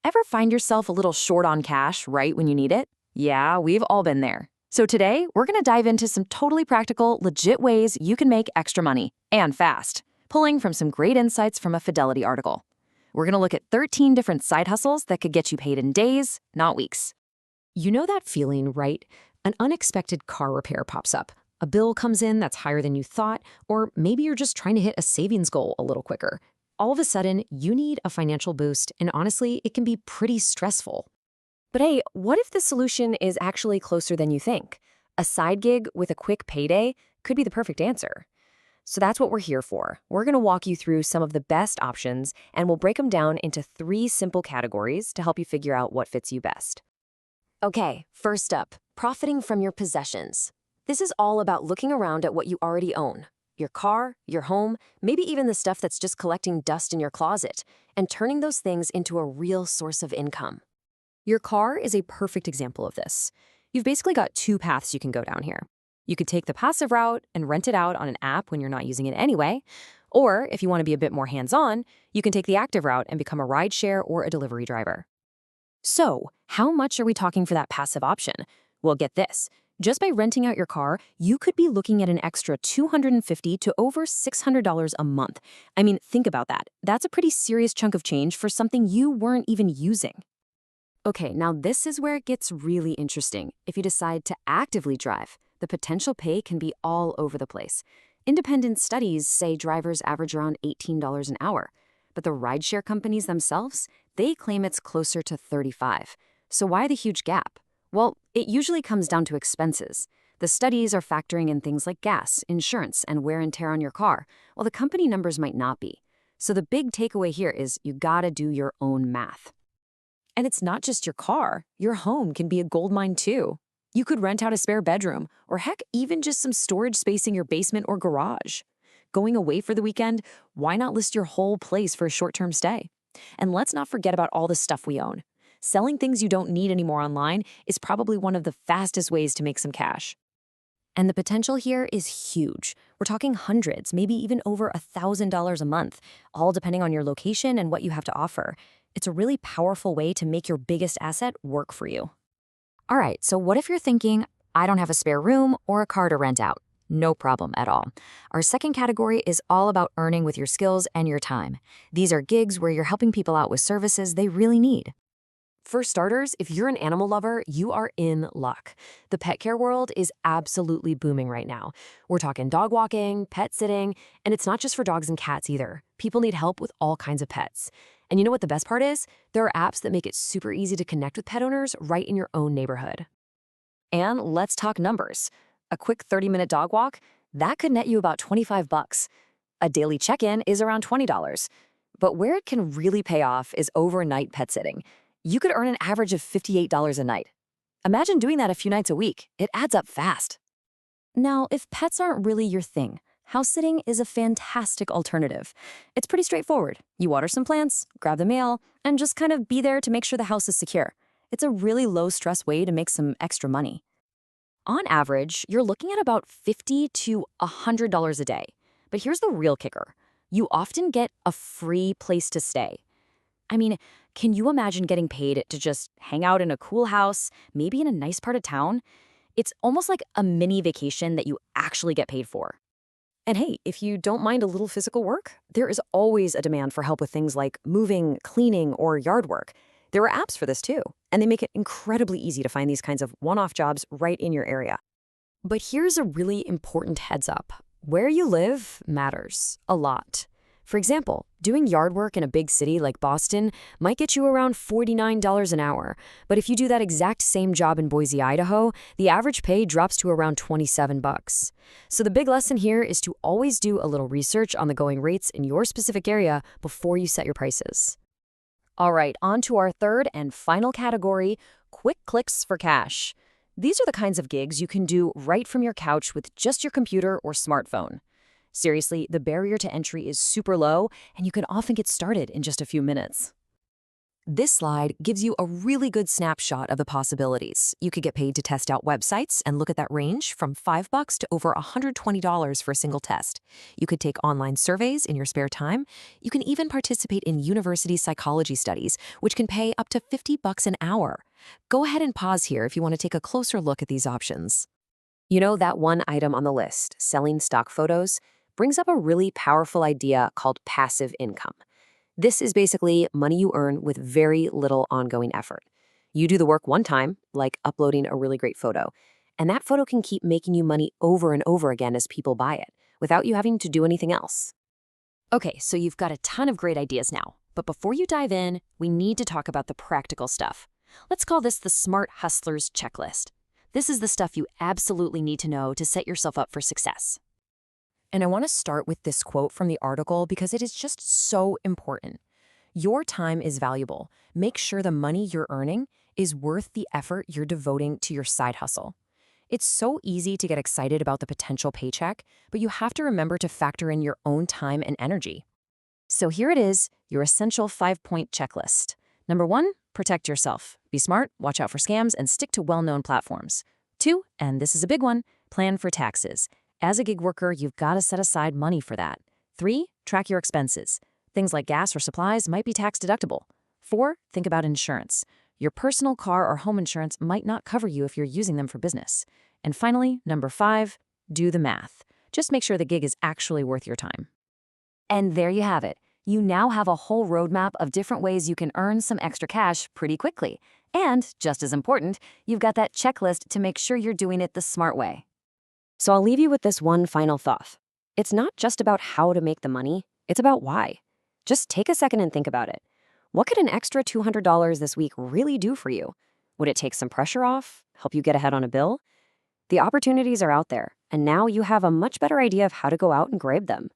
Ever find yourself a little short on cash right when you need it? Yeah, we've all been there. So today, we're going to dive into some totally practical, legit ways you can make extra money, and fast, pulling from some great insights from a Fidelity article. We're going to look at 13 different side hustles that could get you paid in days, not weeks. You know that feeling, right? An unexpected car repair pops up. A bill comes in that's higher than you thought, or maybe you're just trying to hit a savings goal a little quicker. All of a sudden, you need a financial boost, and honestly, it can be pretty stressful. But hey, what if the solution is actually closer than you think? A side gig with a quick payday could be the perfect answer. So that's what we're here for. We're going to walk you through some of the best options, and we'll break them down into 3 simple categories to help you figure out what fits you best. Okay, first up, profiting from your possessions. This is all about looking around at what you already own. Your car, your home, maybe even the stuff that's just collecting dust in your closet, and turning those things into a real source of income. Your car is a perfect example of this. You've basically got 2 paths you can go down here. You could take the passive route and rent it out on an app when you're not using it anyway, or if you want to be a bit more hands-on, you can take the active route and become a rideshare or a delivery driver. So, how much are we talking for that passive option? Well, get this. Just by renting out your car, you could be looking at an extra $250 to over $600 a month. I mean, think about that. That's a pretty serious chunk of change for something you weren't even using. Okay, now this is where it gets really interesting. If you decide to actively drive, the potential pay can be all over the place. Independent studies say drivers average around $18 an hour, but the rideshare companies themselves, they claim it's closer to $35. So why the huge gap? Well, it usually comes down to expenses. The studies are factoring in things like gas, insurance, and wear and tear on your car, while the company numbers might not be. So the big takeaway here is you gotta do your own math. And it's not just your car. Your home can be a goldmine too. You could rent out a spare bedroom, or heck, even just some storage space in your basement or garage. Going away for the weekend, why not list your whole place for a short-term stay? And let's not forget about all the stuff we own. Selling things you don't need anymore online is probably one of the fastest ways to make some cash. And the potential here is huge. We're talking hundreds, maybe even over $1,000 a month, all depending on your location and what you have to offer. It's a really powerful way to make your biggest asset work for you. All right, so what if you're thinking, I don't have a spare room or a car to rent out? No problem at all. Our second category is all about earning with your skills and your time. These are gigs where you're helping people out with services they really need. For starters, if you're an animal lover, you are in luck. The pet care world is absolutely booming right now. We're talking dog walking, pet sitting, and it's not just for dogs and cats either. People need help with all kinds of pets. And you know what the best part is? There are apps that make it super easy to connect with pet owners right in your own neighborhood. And let's talk numbers. A quick 30-minute dog walk, that could net you about $25. A daily check-in is around $20. But where it can really pay off is overnight pet sitting. You could earn an average of $58 a night. Imagine doing that a few nights a week. It adds up fast. Now, if pets aren't really your thing, house sitting is a fantastic alternative. It's pretty straightforward. You water some plants, grab the mail, and just kind of be there to make sure the house is secure. It's a really low-stress way to make some extra money. On average, you're looking at about $50 to $100 a day. But here's the real kicker. You often get a free place to stay. I mean, can you imagine getting paid to just hang out in a cool house, maybe in a nice part of town? It's almost like a mini vacation that you actually get paid for. And hey, if you don't mind a little physical work, there is always a demand for help with things like moving, cleaning, or yard work. There are apps for this too, and they make it incredibly easy to find these kinds of one-off jobs right in your area. But here's a really important heads up. Where you live matters a lot. For example, doing yard work in a big city like Boston might get you around $49 an hour. But if you do that exact same job in Boise, Idaho, the average pay drops to around $27. So the big lesson here is to always do a little research on the going rates in your specific area before you set your prices. All right, on to our third and final category, quick clicks for cash. These are the kinds of gigs you can do right from your couch with just your computer or smartphone. Seriously, the barrier to entry is super low, and you can often get started in just a few minutes. This slide gives you a really good snapshot of the possibilities. You could get paid to test out websites and look at that range from $5 to over $120 for a single test. You could take online surveys in your spare time. You can even participate in university psychology studies, which can pay up to $50 an hour. Go ahead and pause here if you want to take a closer look at these options. You know, that one item on the list, selling stock photos, brings up a really powerful idea called passive income. This is basically money you earn with very little ongoing effort. You do the work one time, like uploading a really great photo, and that photo can keep making you money over and over again as people buy it, without you having to do anything else. Okay, so you've got a ton of great ideas now. But before you dive in, we need to talk about the practical stuff. Let's call this the Smart Hustlers Checklist. This is the stuff you absolutely need to know to set yourself up for success. And I want to start with this quote from the article because it is just so important. Your time is valuable. Make sure the money you're earning is worth the effort you're devoting to your side hustle. It's so easy to get excited about the potential paycheck, but you have to remember to factor in your own time and energy. So here it is, your essential 5-point checklist. Number 1, protect yourself. Be smart, watch out for scams, and stick to well-known platforms. 2, and this is a big one, plan for taxes. As a gig worker, you've got to set aside money for that. 3, track your expenses. Things like gas or supplies might be tax deductible. 4, think about insurance. Your personal car or home insurance might not cover you if you're using them for business. And finally, number 5, do the math. Just make sure the gig is actually worth your time. And there you have it. You now have a whole roadmap of different ways you can earn some extra cash pretty quickly. And, just as important, you've got that checklist to make sure you're doing it the smart way. So I'll leave you with this one final thought. It's not just about how to make the money, it's about why. Just take a second and think about it. What could an extra $200 this week really do for you? Would it take some pressure off? Help you get ahead on a bill? The opportunities are out there, and now you have a much better idea of how to go out and grab them.